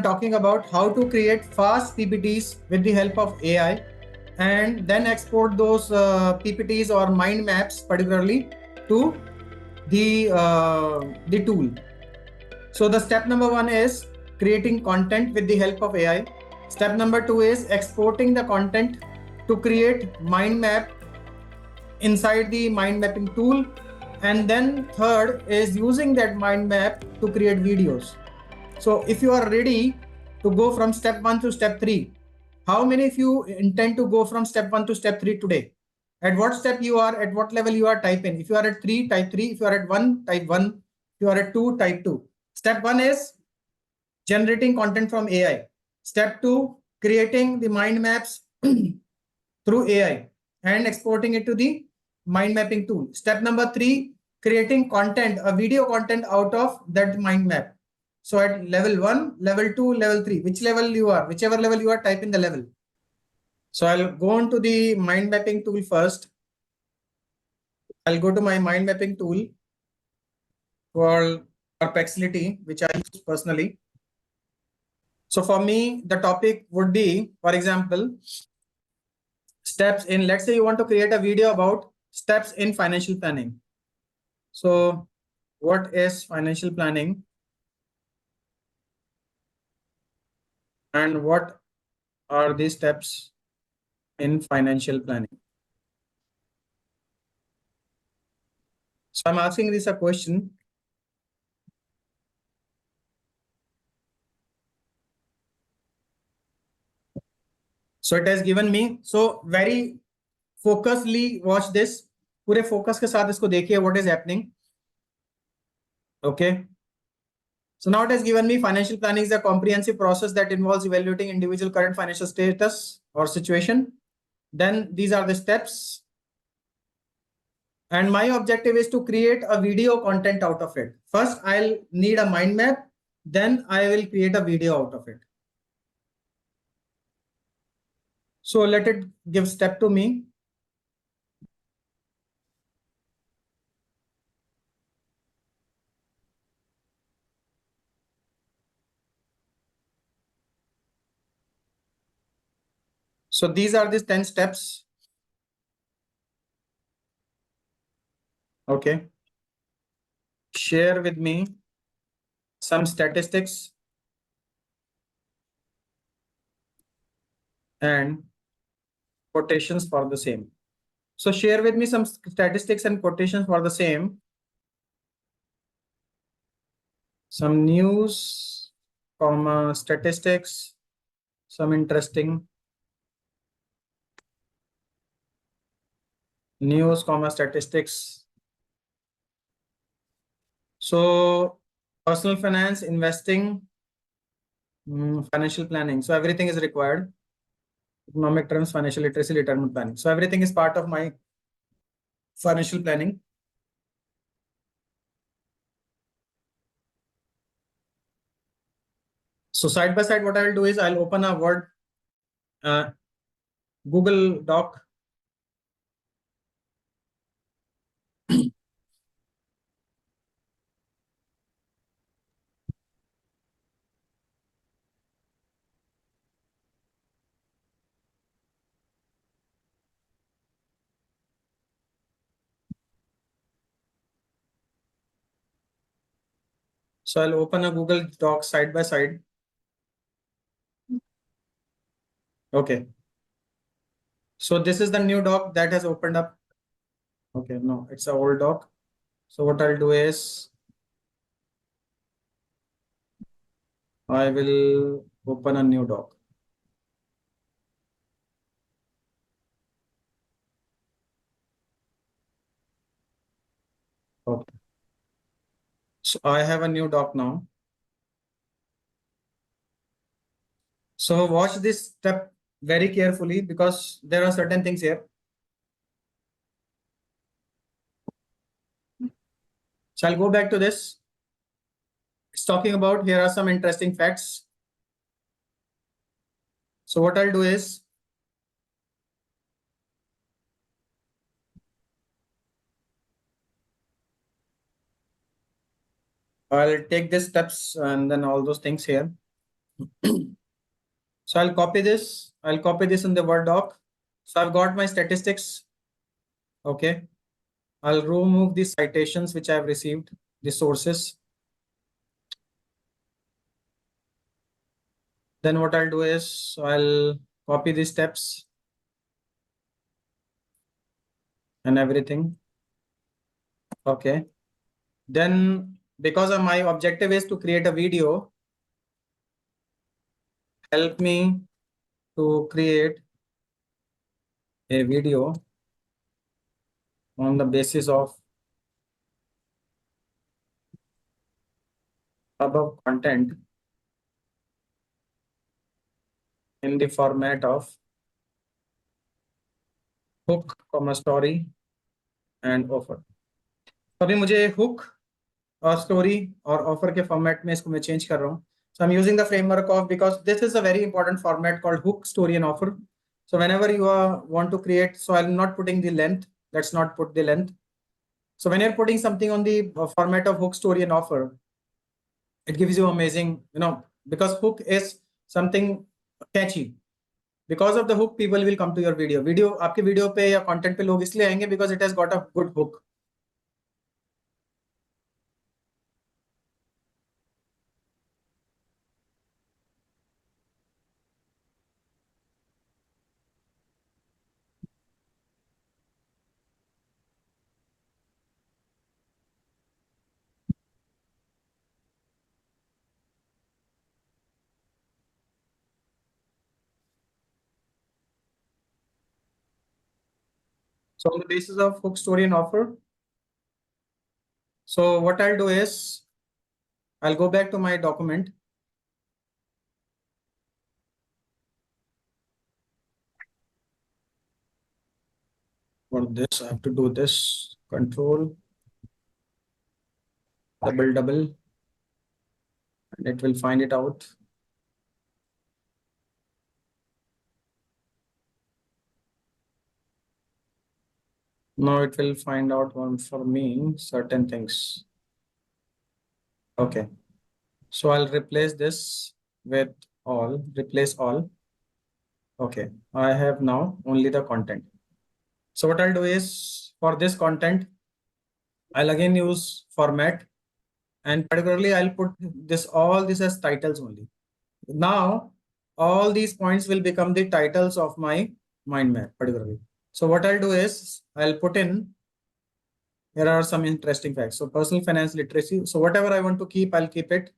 talking about how to create fast PPTs with the help of AI and then export those PPTs or mind maps particularly to the tool. So the step number 1 is creating content with the help of AI. Step number 2 is exporting the content to create mind map inside the mind mapping tool. And then third is using that mind map to create videos. So if you are ready to go from step 1 to step 3, how many of you intend to go from step 1 to step 3 today? At what step you are, at what level you are, type in. If you are at 3, type 3. If you are at 1, type 1. If you are at 2, type 2. Step 1 is generating content from AI. Step 2, creating the mind maps through AI and exporting it to the mind mapping tool. Step number 3, creating content, a video content out of that mind map. So at level 1, level 2, level 3, which level you are, whichever level you are, type in the level. So I'll go on to the mind mapping tool first. I'll go to my mind mapping tool called Perplexity, which I use personally. So for me, the topic would be, for example, steps in, let's say you want to create a video about steps in financial planning. So what is financial planning and what are the steps in financial planning? So I'm asking this a question. So it has given me, so very focusedly watch this. पूरे focus के साथ इसको देखिए what is happening. Okay. So now it has given me financial planning is a comprehensive process that involves evaluating individual current financial status or situation. Then these are the steps. And my objective is to create a video content out of it. First, I'll need a mind map. Then I will create a video out of it. So let it give step to me. So these are the 10 steps. Okay. Share with me some statistics and quotations for the same. So share with me some statistics and quotations for the same. Some news, statistics, some interesting news, statistics. So personal finance, investing, financial planning. So everything is required. Economic terms, financial literacy, retirement planning. So everything is part of my financial planning. So side by side, what I will do is I'll open a Word, Google Doc. So I'll open a Google Doc side by side. Okay. So this is the new doc that has opened up. Okay, no, it's an old doc. So what I'll do is I will open a new doc. Okay. So I have a new doc now. So watch this step very carefully because there are certain things here. So I'll go back to this. It's talking about, here are some interesting facts. So what I'll do is I'll take these steps and then all those things here. So I'll copy this. I'll copy this in the Word doc. So I've got my statistics. Okay. I'll remove the citations which I've received, the sources. Then what I'll do is I'll copy the steps and everything. Okay. Then because of my objective is to create a video, help me to create a video on the basis of above content in the format of hook, story and offer. अभी मुझे hook और story और offer के format में इसको मैं change कर रहा हूँ. So I'm using the framework of, because this is a very important format called hook, story and offer. So whenever you want to create, so I'm not putting the length. Let's not put the length. So when you're putting something on the format of hook, story and offer, it gives you amazing, because hook is something catchy. Because of the hook, people will come to your video. आपके video पे या content पे लोग इसलिए आएंगे because it has got a good hook. So on the basis of hook, story and offer, so what I'll do is I'll go back to my document. For this, I have to do this control double, and it will find it out. Now it will find out one for me certain things. Okay. So I'll replace this with all, replace all. Okay. I have now only the content. So what I'll do is for this content, I'll again use format, and particularly I'll put all this as titles only. Now all these points will become the titles of my mind map particularly. So what I'll do is I'll put in, here are some interesting facts. So personal finance literacy. So whatever I want to keep, I'll keep it.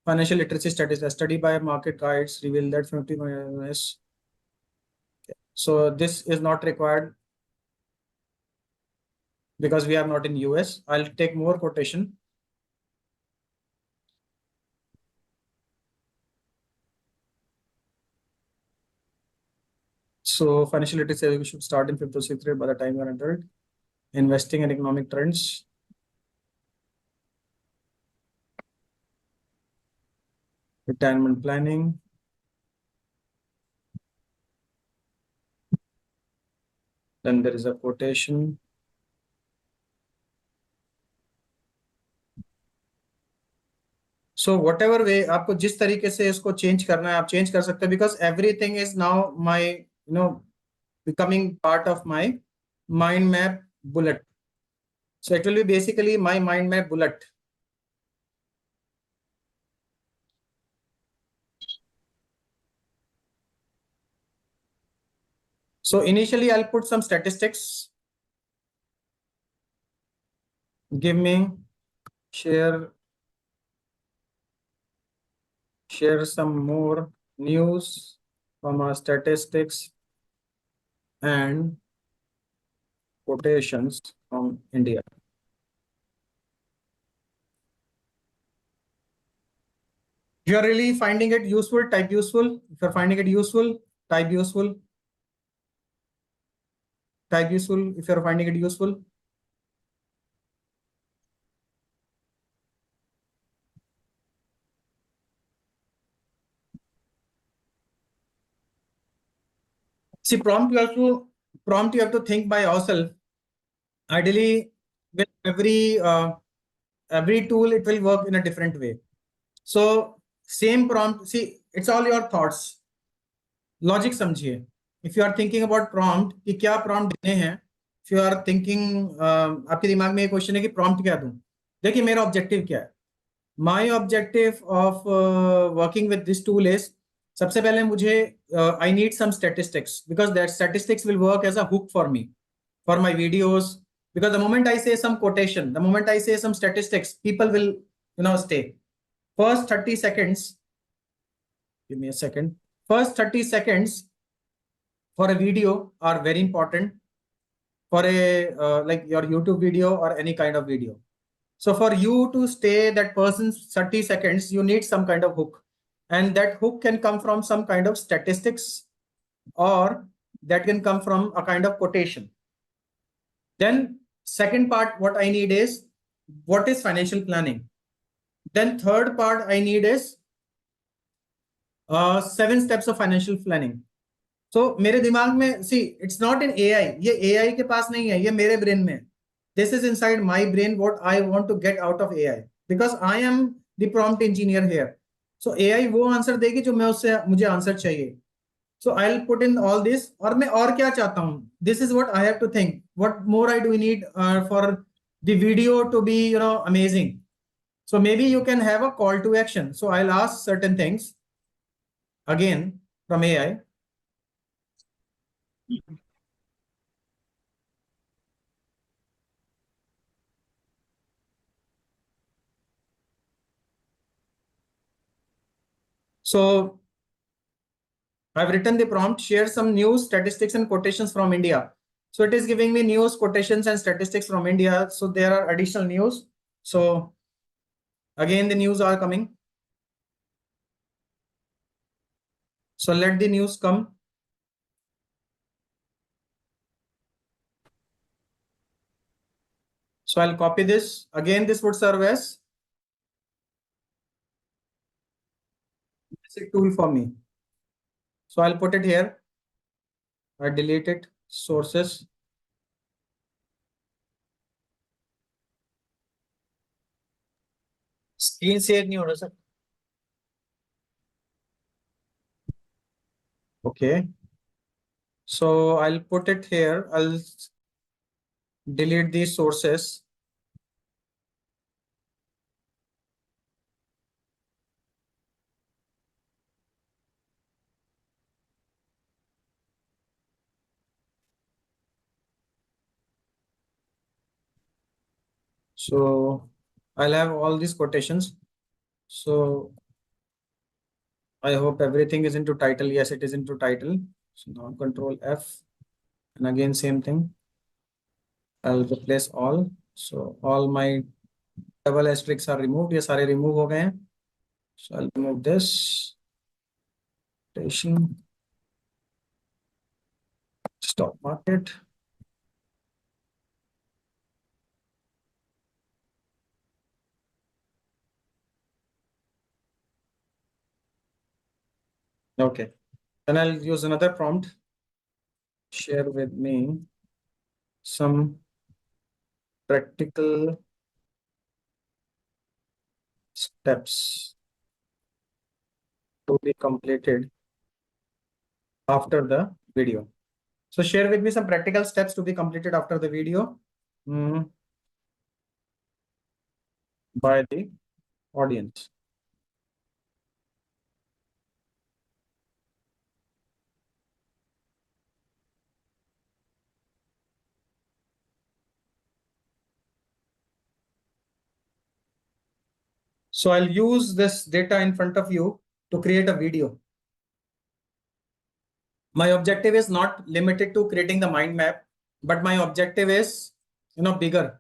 Financial literacy studies, a study by market guides reveal that 50 minus. So this is not required because we are not in US. I'll take more quotation. So financial literacy should start in 5th or 6th grade by the time you're adult. Investing and economic trends. Retirement planning. Then there is a quotation. So whatever way आपको जिस तरीके से इसको change करना है आप change कर सकते हैं, because everything is now my becoming part of my mind map bullet. So it will be basically my mind map bullet. So initially I'll put some statistics. Give me share some more news from our statistics and quotations from India. If you are really finding it useful, type useful. If you're finding it useful, type useful. Type useful if you're finding it useful. See, prompt you have to think by yourself. Ideally, with every tool, it will work in a different way. So Same prompt. See, it's all your thoughts. Logic समझिए. If you are thinking about prompt कि क्या prompt देने हैं, if you are thinking, आपके दिमाग में ये question है कि प्रॉम्प्ट क्या दूं. देखिए मेरा ऑब्जेक्टिव क्या है. My objective of working with this tool is, सबसे पहले मुझे I need some statistics because that statistics will work as a hook for me for my videos, because the moment I say some quotation, the moment I say some statistics, people will stay. First 30 seconds, give me a second. First 30 seconds for a video are very important for a like your YouTube video or any kind of video. So for you to stay that person's 30 seconds, you need some kind of hook, and that hook can come from some kind of statistics, or that can come from a kind of quotation. Then second part, what I need is what is financial planning. Then third part I need is 7 steps of financial planning. So मेरे दिमाग में, see, it's not in AI. ये AI के पास नहीं है, ये मेरे brain में. This is inside my brain what I want to get out of AI, because I am the prompt engineer here. So AI वो आंसर देगी जो मैं उससे मुझे आंसर चाहिए. So I'll put in all this. और मैं और क्या चाहता हूँ? This is what I have to think. What more I do need for the video to be amazing. So maybe you can have a call to action. So I'll ask certain things again from AI. So I've written the prompt, share some news, statistics, and quotations from India. So it is giving me news, quotations, and statistics from India. So there are additional news. So again, the news are coming. So let the news come. So I'll copy this. Again, this would serve as basic tool for me. So I'll put it here. I delete it. Sources. Screen share नहीं हो रहा sir. Okay. So I'll put it here. I'll delete these sources. So I'll have all these quotations. So I hope everything is into title. Yes, it is into title. So now Control F, and again same thing. I'll replace all. So all my double asterisks are removed. ये सारे remove हो गए हैं. So I'll remove this. Stock market. Okay. Then I'll use another prompt. Share with me some practical steps to be completed after the video. So share with me some practical steps to be completed after the video by the audience. So I'll use this data in front of you to create a video. My objective is not limited to creating the mind map, but my objective is bigger.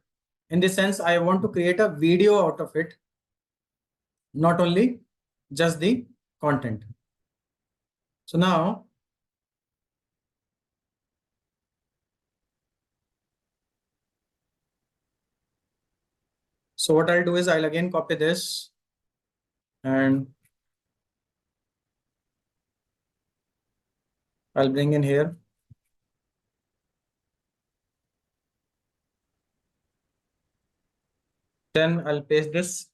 In the sense, I want to create a video out of it, not only just the content. So now so what I'll do is I'll again copy this and I'll bring in here. Then I'll paste this.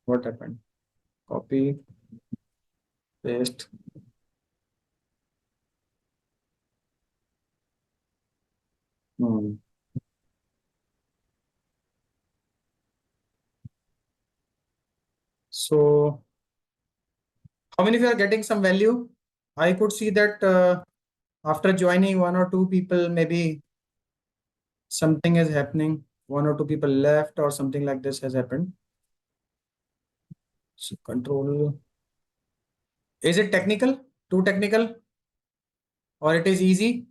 What happened? Copy, paste. Hmm. So, how many of you are getting some value? I could see that after joining one or two people, maybe something is happening. One or two people left, or something like this has happened. So, control. Is it technical? Too technical? Or it is easy?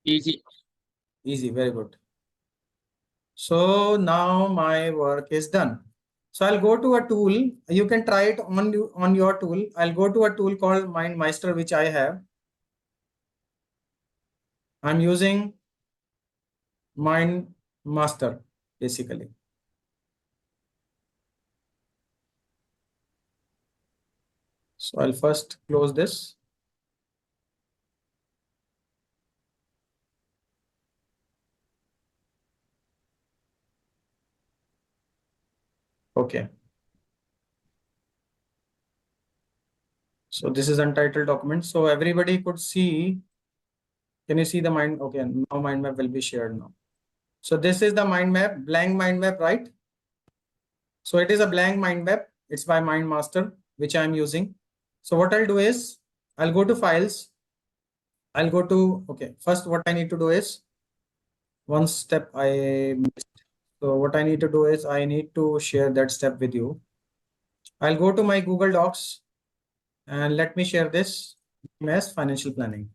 Easy. Easy, very good. So now my work is done. So I'll go to a tool. You can try it on your tool. I'll go to a tool called Mindmeister, which I have. I'm using Mindmaster basically. So I'll first close this. Okay. So this is untitled document. So everybody could see. Can you see the mind? Okay, now mind map will be shared now. So this is the mind map, blank mind map, right? So it is a blank mind map. It's by Mindmaster, which I'm using. So what I'll do is I'll go to files. I'll go to, okay, first what I need to do is one step I missed. So what I need to do is I need to share that step with you. I'll go to my Google Docs and let me share this as financial planning.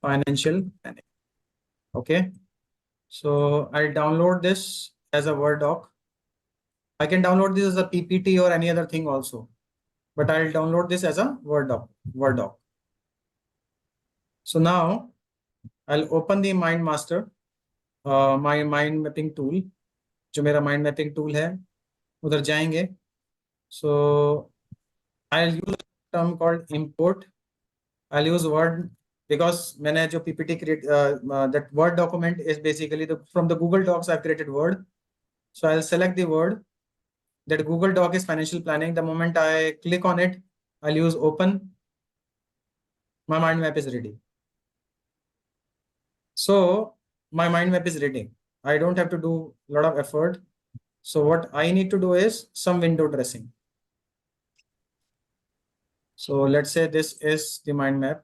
Financial planning. Okay. So I'll download this as a Word doc. I can download this as a PPT or any other thing also, but I'll download this as a Word doc. Word doc. So now I'll open the Mindmaster, my mind mapping tool. जो मेरा mind mapping tool है उधर जाएंगे. So I'll use a term called import. I'll use word because मैंने जो PPT create that Word document is basically from the Google Docs I've created Word. So I'll select the word. That Google Doc is financial planning. The moment I click on it, I'll use open. My mind map is ready. So my mind map is ready. I don't have to do a lot of effort. So what I need to do is some window dressing. So let's say this is the mind map.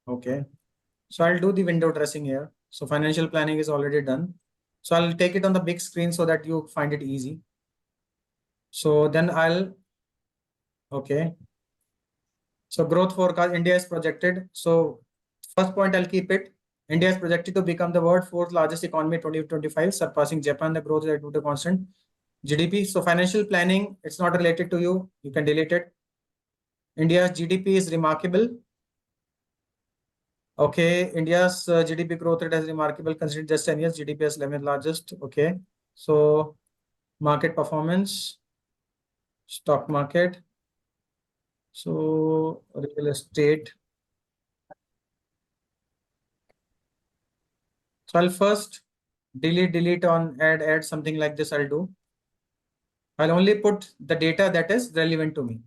Okay. So I'll do the window dressing here. So financial planning is already done. So I'll take it on the big screen so that you find it easy. So then okay. So growth forecast, India is projected. So first point I'll keep it. India is projected to become the world's fourth largest economy 2025, surpassing Japan. The growth rate to constant GDP. So financial planning, it's not related to you. You can delete it. India's GDP is remarkable. Okay, India's GDP growth rate is remarkable considering just 10 years. GDP is 11th largest. Okay, so market performance, stock market. So real estate. So I'll first delete on add something like this. I'll do. I'll only put the data that is relevant to me.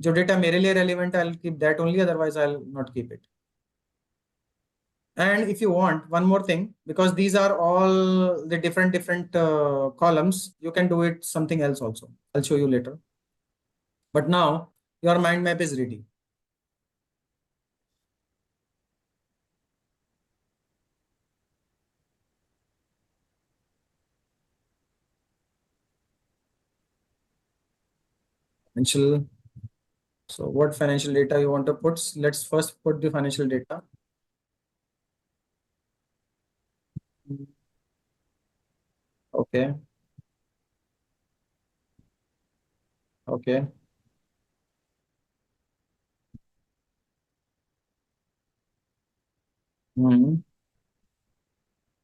जो data मेरे लिए relevant, I'll keep that only. Otherwise, I'll not keep it. And if you want one more thing, because these are all the different columns, you can do it something else also. I'll show you later. But now your mind map is ready. Financial. So what financial data you want to put? Let's first put the financial data. Okay. Okay. Mhm.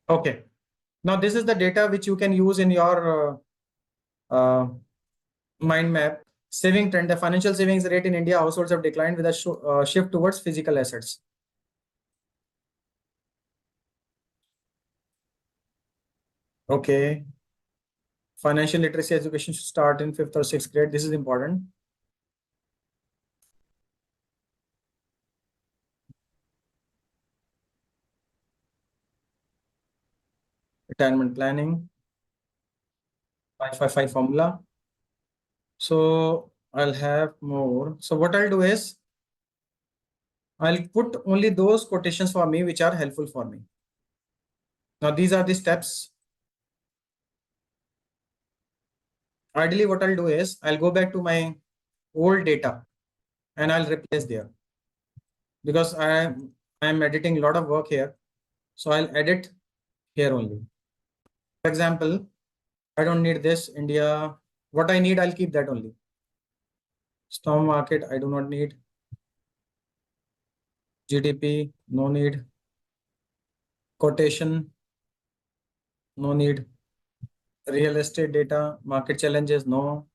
Okay. Now this is the data which you can use in your mind map. Saving trend. The financial savings rate in India households have declined with a shift towards physical assets. Okay. Financial literacy education should start in 5th or 6th grade. This is important. Retirement planning, 555 formula. So I'll have more. So what I'll do is I'll put only those quotations for me which are helpful for me. Now these are the steps. Ideally, what I'll do is I'll go back to my old data and I'll replace there because I'm editing a lot of work here. So I'll edit here only. For example, I don't need this India. What I need, I'll keep that only. Stock market, I do not need. GDP, no need. Quotation, no need. Real estate data, market challenges, no.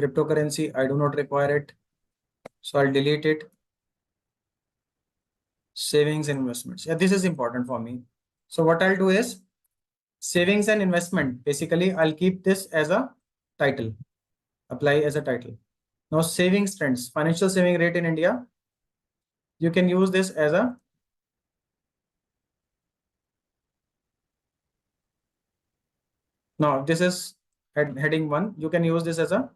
Cryptocurrency, I do not require it. So I'll delete it. Savings and investments. Yeah, this is important for me. So what I'll do is savings and investment. Basically, I'll keep this as a title. Apply as a title. Now, savings trends, financial saving rate in India. You can use this as a this is heading 1. You can use this as a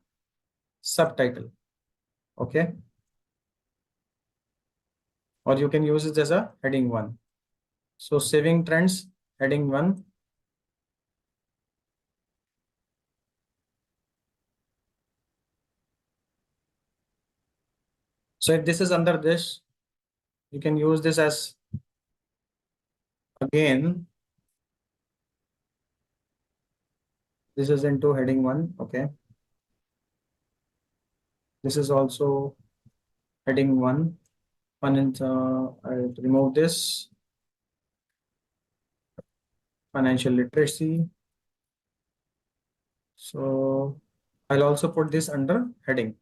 subtitle. Okay. Or you can use it as a heading 1. So saving trends, heading 1. So if this is under this, you can use this as again. This is into heading 1. Okay. This is also heading 1. I'll remove this. Financial literacy. So I'll also put this under heading.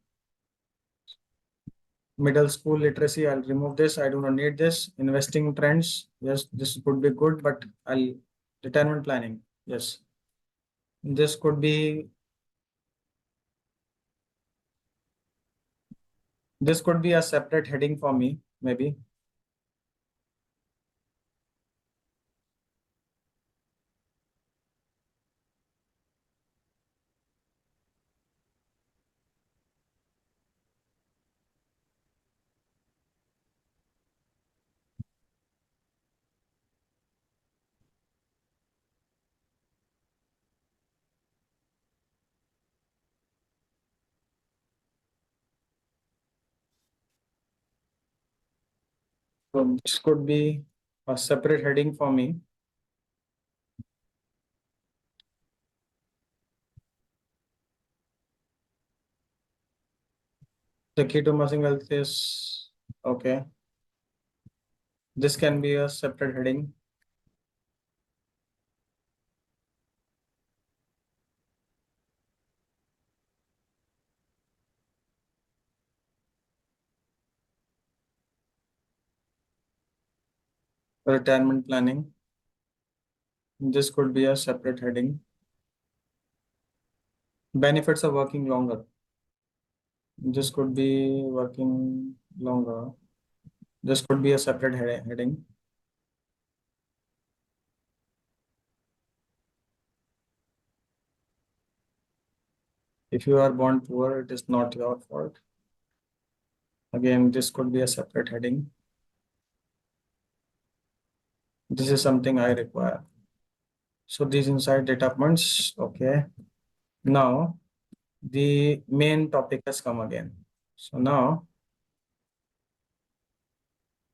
Middle school literacy, I'll remove this. I do not need this. Investing trends. Yes, this could be good, but I'll retirement planning. Yes. This could be a separate heading for me, maybe. So this could be a separate heading for me. The key to amassing wealth is okay. This can be a separate heading. Retirement planning. This could be a separate heading. Benefits of working longer. This could be working longer. This could be a separate heading. If you are born poor, it is not your fault. Again, this could be a separate heading. This is something I require. So these inside data points. Okay. Now the main topic has come again. So now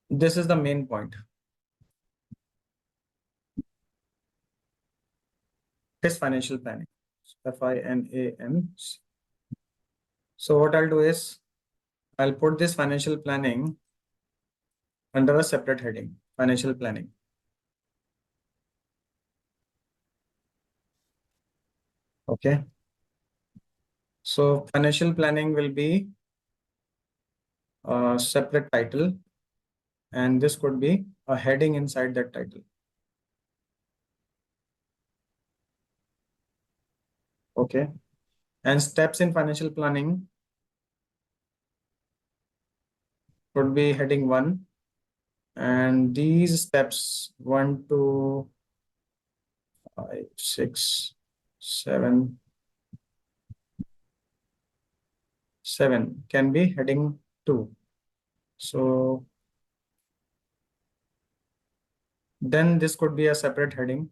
this is the main point. This financial planning. FINAN. So what I'll do is I'll put this financial planning under a separate heading, financial planning. Okay. So financial planning will be a separate title, and this could be a heading inside that title. Okay. And steps in financial planning would be heading 1. And these steps 1 to 5, 6, 7, 7 can be heading 2. So then this could be a separate heading,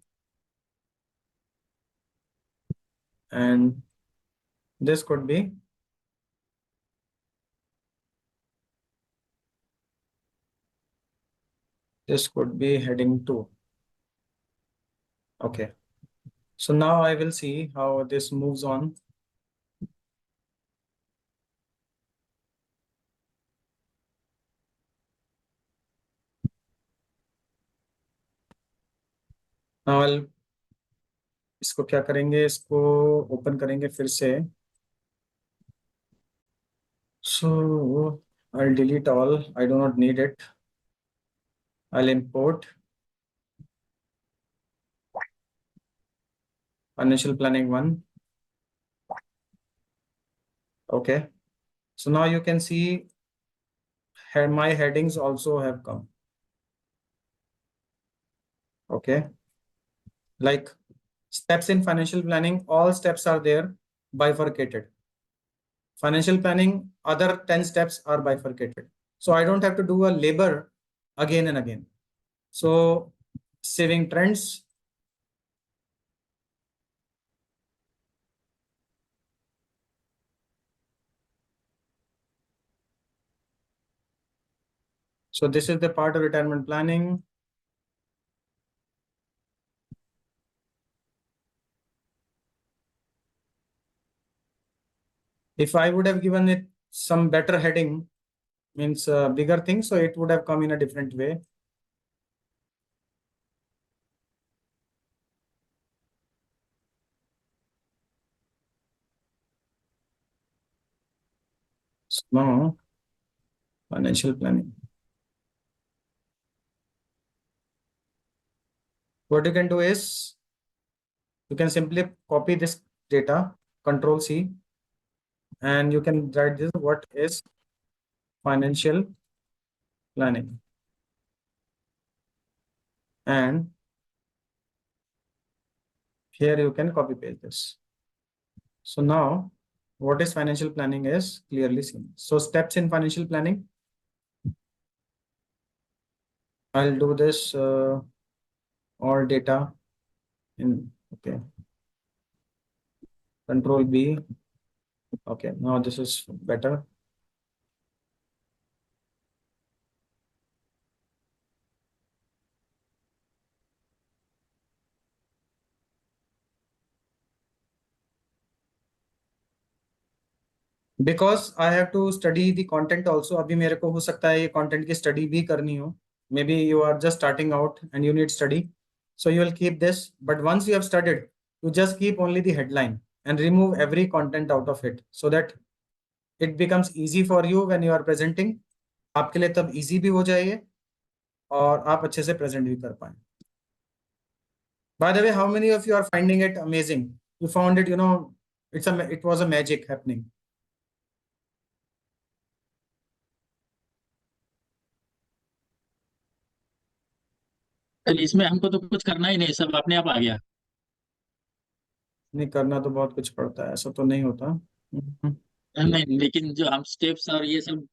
and this could be heading 2. Okay. So now I will see how this moves on. Now I'll इसको क्या करेंगे, इसको open करेंगे फिर से. So I'll delete all. I do not need it. I'll import financial planning 1. Okay. So now you can see my headings also have come. Okay. Like steps in financial planning, all steps are there bifurcated. Financial planning, other 10 steps are bifurcated. So I don't have to do a labor again and again. So saving trends. So this is the part of retirement planning. If I would have given it some better heading, means bigger thing, so it would have come in a different way. So now financial planning. What you can do is you can simply copy this data, Control C, and you can write this what is financial planning, and here you can copy paste this. So now what is financial planning is clearly seen. So steps in financial planning, I'll do this all data in, okay, Control B. Okay, now this is better. Because I have to study the content also. अभी मेरे को हो सकता है ये content की study भी करनी हो. Maybe you are just starting out and you need study, so you will keep this. But once you have studied, you just keep only the headline and remove every content out of it so that it becomes easy for you when you are presenting. आपके लिए तब easy भी हो जाएगा और आप अच्छे से present भी कर पाए. By the way, how many of you are finding it amazing? You found it, it was a magic happening. चलिए, इसमें हमको तो कुछ करना ही नहीं, सब अपने आप आ गया। नहीं, करना तो बहुत कुछ पड़ता है, ऐसा तो नहीं होता. नहीं, लेकिन जो हम स्टेप्स और ये सब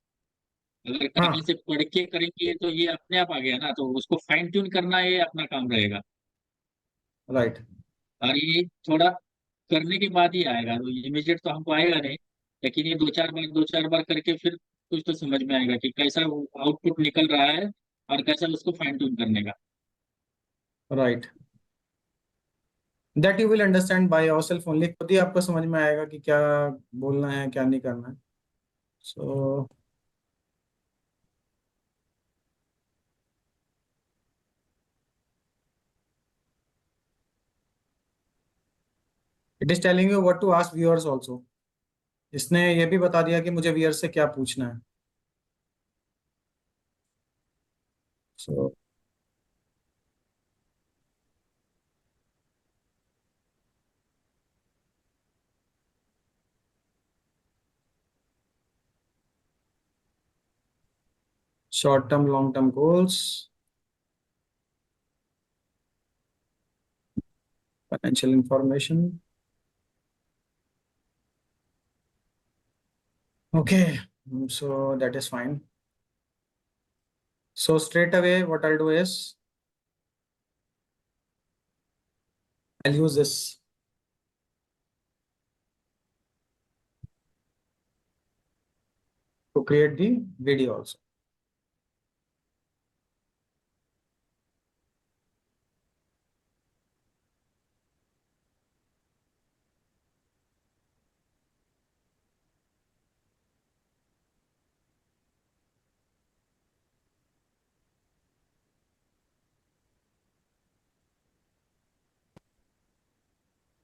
अगर हाँ, कहीं से पढ़ के करेंगे तो ये अपने आप आ गया ना, तो उसको फाइन ट्यून करना ये अपना काम रहेगा। राइट. और ये थोड़ा करने के बाद ही आएगा, तो इमीडिएट तो हमको आएगा नहीं। लेकिन ये दो चार बार करके फिर कुछ तो समझ में आएगा कि कैसा आउटपुट निकल रहा है और कैसा उसको फाइन ट्यून करने का। Right. That you will understand by yourself only. खुद ही आपको समझ में आएगा कि क्या बोलना है, क्या नहीं करना है. So it is telling you what to ask viewers also. इसने ये भी बता दिया कि मुझे व्यूअर्स से क्या पूछना है. सो short term, long term goals, financial information. Okay, so that is fine. So straight away, what I'll do is I'll use this to create the video also.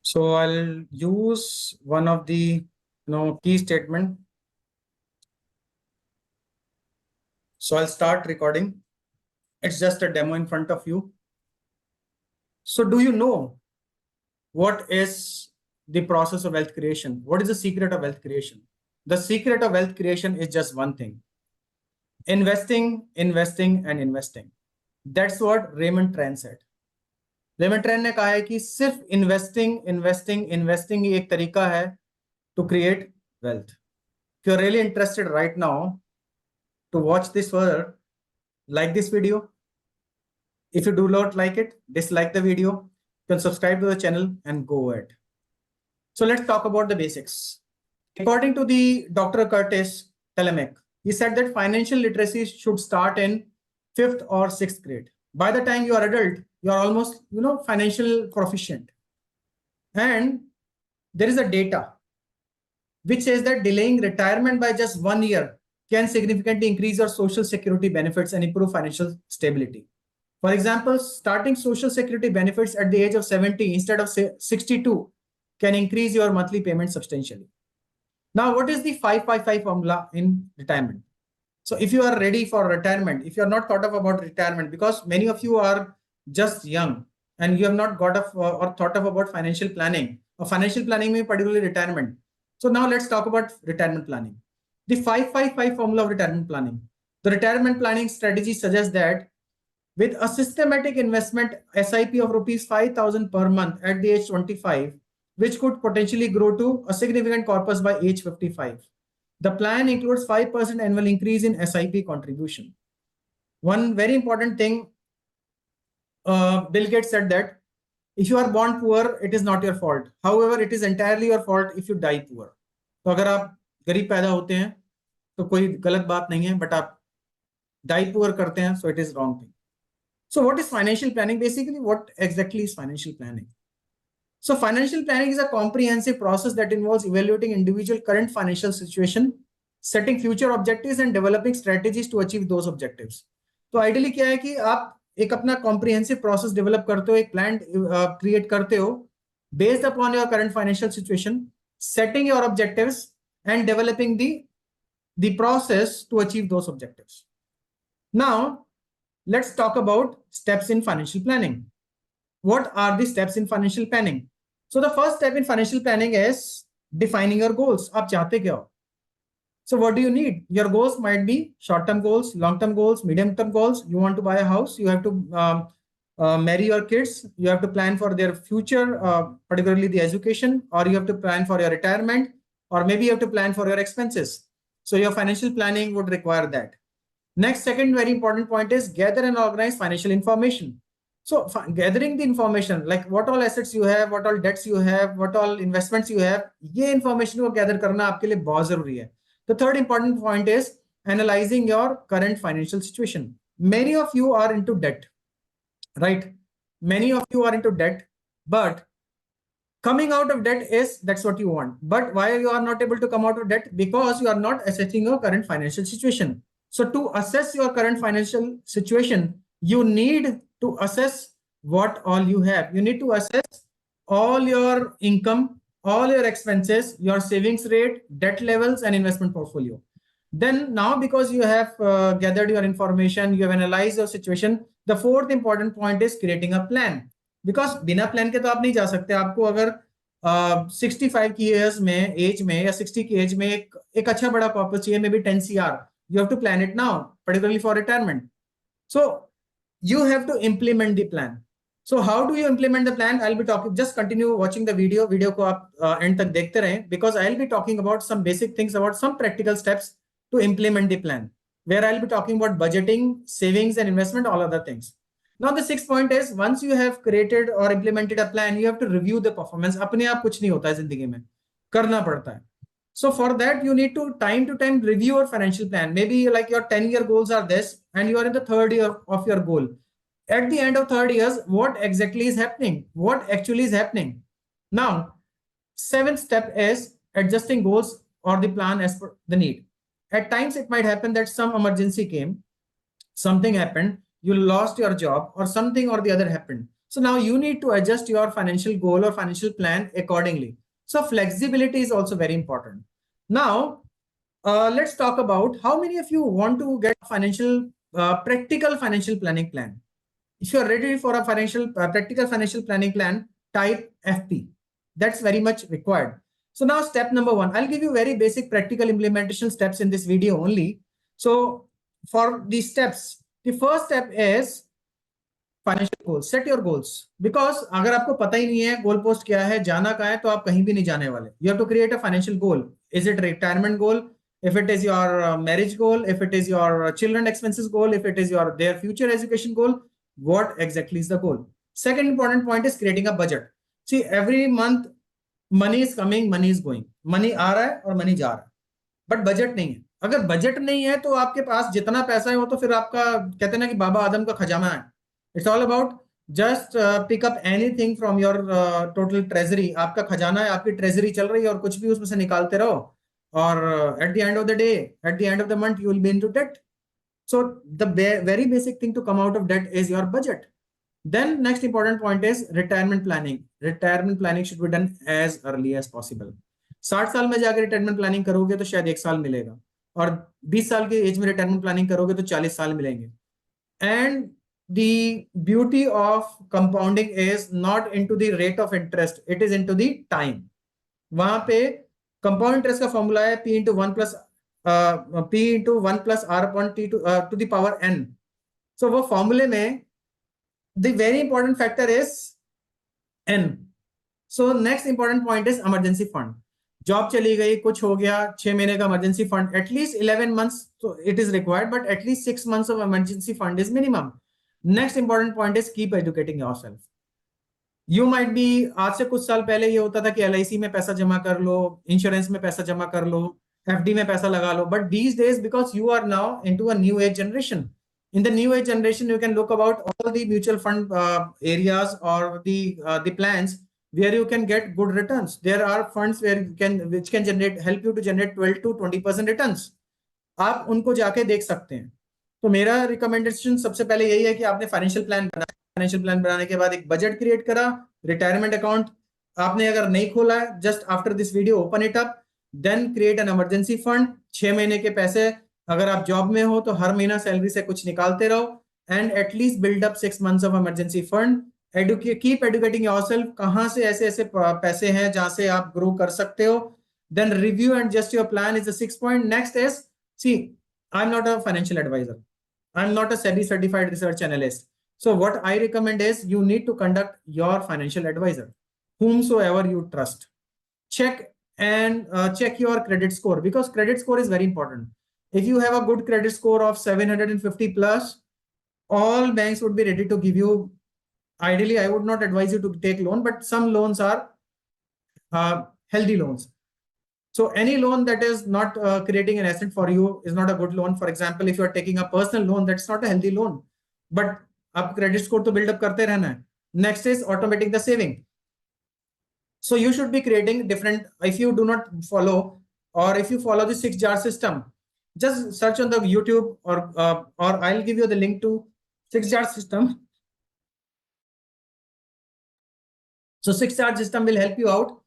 So I'll use one of the key statement. So I'll start recording. It's just a demo in front of you. So do you know what is the process of wealth creation? What is the secret of wealth creation? The secret of wealth creation is just one thing: investing, investing, and investing. That's what Raymond Tran said. Raymond train ने कहा है कि सिर्फ investing investing investing ही एक तरीका है to create wealth. If you're really interested right now to watch this further, like this video. If you do not like it, dislike the video. You can subscribe to the channel and go ahead. So let's talk about the basics. According to the Dr. Curtis Telemek, he said that financial literacy should start in 5th or 6th grade. By the time you are adult, you are almost financial proficient. And there is a data which says that delaying retirement by just 1 year can significantly increase your social security benefits and improve financial stability. For example, starting social security benefits at the age of 70 instead of 62 can increase your monthly payment substantially. Now, what is the 555 formula in retirement? So if you are ready for retirement, if you are not thought of about retirement, because many of you are just young and you have not got of or thought of about financial planning, or financial planning means particularly retirement. So now let's talk about retirement planning. The 555 formula of retirement planning. The retirement planning strategy suggests that with a systematic investment SIP of rupees 5,000 per month at the age 25, which could potentially grow to a significant corpus by age 55. The plan includes 5% annual increase in SIP contribution. One very important thing, Bill Gates said that if you are born poor, it is not your fault. However, it is entirely your fault if you die poor. तो अगर आप गरीब पैदा होते हैं तो कोई गलत बात नहीं है, बट आप die poor करते हैं, so it is wrong thing. So what is financial planning? Basically, what exactly is financial planning? So financial planning is a comprehensive process that involves evaluating individual current financial situation, setting future objectives and developing strategies to achieve those objectives. तो ideally क्या है कि आप एक अपना comprehensive process develop करते हो, एक plan create करते हो based upon your current financial situation, setting your objectives and developing the process to achieve those objectives. Now, let's talk about steps in financial planning. What are the steps in financial planning? So the first step in financial planning is defining your goals. आप चाहते क्या हो? So what do you need? Your goals might be short-term goals, long-term goals, medium-term goals. You want to buy a house, you have to marry your kids, you have to plan for their future, particularly the education, or you have to plan for your retirement, or maybe you have to plan for your expenses. So your financial planning would require that. Next, second very important point is gather and organize financial information. So gathering the information, like what all assets you have, what all debts you have, what all investments you have, ये information को gather करना आपके लिए बहुत जरूरी है. The third important point is analyzing your current financial situation. Many of you are into debt, right? Many of you are into debt, but coming out of debt that's what you want. But why you are not able to come out of debt? Because you are not assessing your current financial situation. So to assess your current financial situation, you need to assess what all you have. You need to assess all your income, all your expenses, your savings rate, debt levels, and investment portfolio. Then now, because you have gathered your information, you have analyzed your situation, the fourth important point is creating a plan. Because बिना plan के तो आप नहीं जा सकते. आपको अगर 65 की एज में या 60 की एज में एक अच्छा बड़ा कॉर्पस चाहिए, may be 10 CR, You have to plan it now, particularly for retirement. So you have to implement the plan. So how do you implement the plan? I'll be talking, just continue watching the video को आप end तक देखते रहें, because I'll be talking about some basic things, about some practical steps to implement the plan, where I'll be talking about budgeting, savings and investment, all other things. Now the sixth point is, once you have created or implemented a plan, you have to review the performance. अपने आप कुछ नहीं होता है जिंदगी में, करना पड़ता है. So for that, you need to time review your financial plan. Maybe like your 10-year goals are this, and you are in the third year of your goal. At the end of third years, what exactly is happening? What actually is happening? Now, seventh step is adjusting goals or the plan as per the need. At times, it might happen that some emergency came, something happened, you lost your job, or something or the other happened. So now you need to adjust your financial goal or financial plan accordingly. So flexibility is also very important. Now, let's talk about how many of you want to get practical financial planning plan. If you are ready for a practical financial planning plan, type FP. That's very much required. So now step number one, I'll give you very basic practical implementation steps in this video only. So for these steps, the first step is financial goals. Set your goals, because अगर आपको पता ही नहीं है goal post क्या है, जाना कहाँ है, तो आप कहीं भी नहीं जाने वाले. You have to create a financial goal. Is it retirement goal? If it is your marriage goal, if it is your children expenses goal, if it is their future education goal, what exactly is the goal? Second important point is creating a budget. See, every month money is coming, money is going, money आ रहा है और money जा रहा है, but budget नहीं है. अगर budget नहीं है तो आपके पास जितना पैसा है वो तो फिर आपका, कहते हैं ना कि बाबा आदम का खजाना है. It's all about just pick up anything from your total treasury. आपका खजाना है, आपकी ट्रेजरी चल रही है और कुछ भी उसमें से निकालते रहो, और at the end of the day, at the end of the month, you will be into debt. So the very basic thing to come out of debt is your budget. Then next important point is retirement planning. Retirement planning should be done as early as possible. 60 साल में जाकर retirement planning करोगे तो शायद 1 साल मिलेगा, और 20 साल की एज में रिटायरमेंट प्लानिंग करोगे तो 40 साल मिलेंगे. And the beauty of compounding is not into the rate of interest, it is into the time. वहां पे कंपाउंड इंटरेस्ट का फॉर्मूला है P into 1 plus R upon T to the power N. So वो फॉर्मूले में the very important factor is N. So next important point is emergency fund. Job चली गई, कुछ हो गया, 6 महीने का emergency fund, at least 11 months so it is required, but at least 6 months of emergency fund is minimum. Next important point is keep educating yourself. You might be, आज से कुछ साल पहले ये होता था कि LIC में पैसा जमा कर लो, इंश्योरेंस में पैसा जमा कर लो, FD में पैसा लगा लो, but these days because you are now into a new age generation, in the new age generation you can look about all the mutual fund areas or the plans where you can get good returns. There are funds which can help you to generate 12 to 20% returns. आप उनको जाके देख सकते हैं. तो मेरा recommendation सबसे पहले यही है कि आपने फाइनेंशियल प्लान बनाया. फाइनेंशियल प्लान बनाने के बाद एक बजट क्रिएट करा. रिटायरमेंट अकाउंट आपने अगर नहीं खोला है, just after this video open it up, then create an emergency fund. 6 महीने के पैसे, अगर आप जॉब में हो तो हर महीना सैलरी से कुछ निकालते रहो, and at least build up 6 months of emergency fund. Keep educating yourself, कहां से ऐसे ऐसे पैसे हैं जहां से आप ग्रो कर सकते हो. Then review and just your plan is the 6th point. Next is, see, I'm not a financial advisor, I'm not a SEBI certified research analyst. So what I recommend is you need to conduct your financial advisor, whomsoever you trust. Check your credit score, because credit score is very important. If you have a good credit score of 750 plus, all banks would be ready to give you. Ideally, I would not advise you to take loan, but some loans are healthy loans. So any loan that is not creating an asset for you is not a good loan. For example, if you are taking a personal loan, that's not a healthy loan. But आप credit score तो build up करते रहना है. Next is automating the saving. So you should be creating different. If you do not follow, or if you follow the 6-jar system, just search on the YouTube, or I'll give you the link to 6-jar system. So 6-jar system will help you out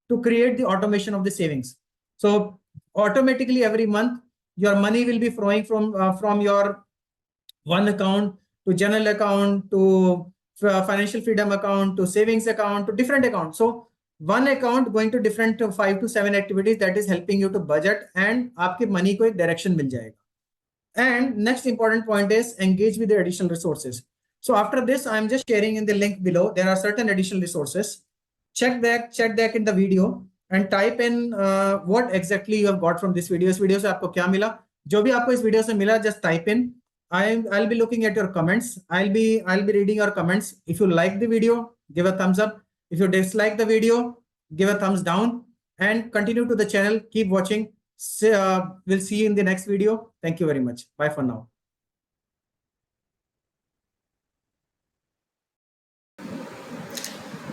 to create the automation of the savings. So automatically every month your money will be flowing from your one account to general account to financial freedom account to savings account to different accounts. So one account going to different 5 to 7 activities, that is helping you to budget, and आपके money को एक direction मिल जाएगा. And next important point is engage with the additional resources. So after this, I'm just sharing in the link below. There are certain additional resources. Check that in the video and type in what exactly you have got from this video. इस video से आपको क्या मिला? जो भी आपको इस video से मिला, just type in. I'll be looking at your comments. I'll be reading your comments. If you like the video, give a thumbs up. If you dislike the video, give a thumbs down. And continue to the channel. Keep watching. We'll see you in the next video. Thank you very much. Bye for now.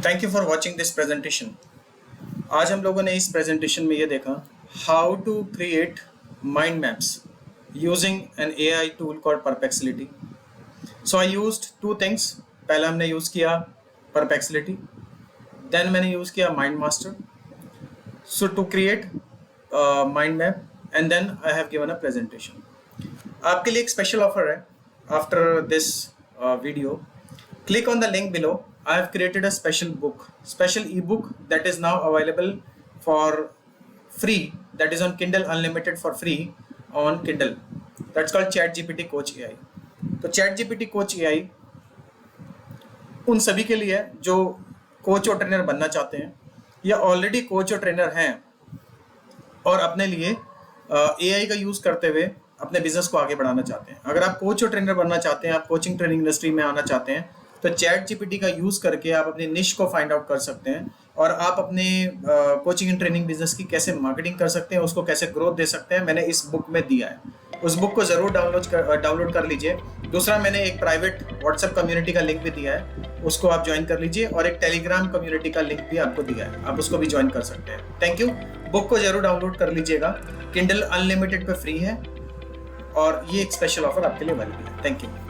Thank you for watching this presentation. आज हम लोगों ने इस presentation में ये देखा how to create mind maps using an AI tool called Perplexity. So I used two things. पहला हमने use किया Perplexity. Then मैंने use किया Mindmeister. So to create mind map, and then I have given a presentation. आपके लिए एक special offer है. After this video, click on the link below. I have created a special ebook that is now available for free. That is on Kindle Unlimited for free on Kindle. That's called ChatGPT Coach AI. तो ChatGPT Coach AI उन सभी के लिए है जो coach और trainer बनना चाहते हैं या ऑलरेडी कोच और ट्रेनर हैं और अपने लिए AI का यूज़ करते हुए अपने बिजनेस को आगे बढ़ाना चाहते हैं. अगर आप कोच और ट्रेनर बनना चाहते हैं, आप कोचिंग ट्रेनिंग इंडस्ट्री में आना चाहते हैं, तो चैट जीपीटी का यूज़ करके आप अपने निश को फाइंड आउट कर सकते हैं और आप अपने कोचिंग एंड ट्रेनिंग बिजनेस की कैसे मार्केटिंग कर सकते हैं, उसको कैसे ग्रोथ दे सकते हैं, मैंने इस बुक में दिया है. उस बुक को ज़रूर डाउनलोड कर लीजिए. दूसरा, मैंने एक प्राइवेट व्हाट्सएप कम्युनिटी का लिंक भी दिया है, उसको आप ज्वाइन कर लीजिए, और एक टेलीग्राम कम्युनिटी का लिंक भी आपको दिया है, आप उसको भी ज्वाइन कर सकते हैं. Thank you. बुक को ज़रूर डाउनलोड कर लीजिएगा. किंडल अनलिमिटेड पे फ्री है और ये एक स्पेशल ऑफर आपके लिए अवेलेबल है. Thank you.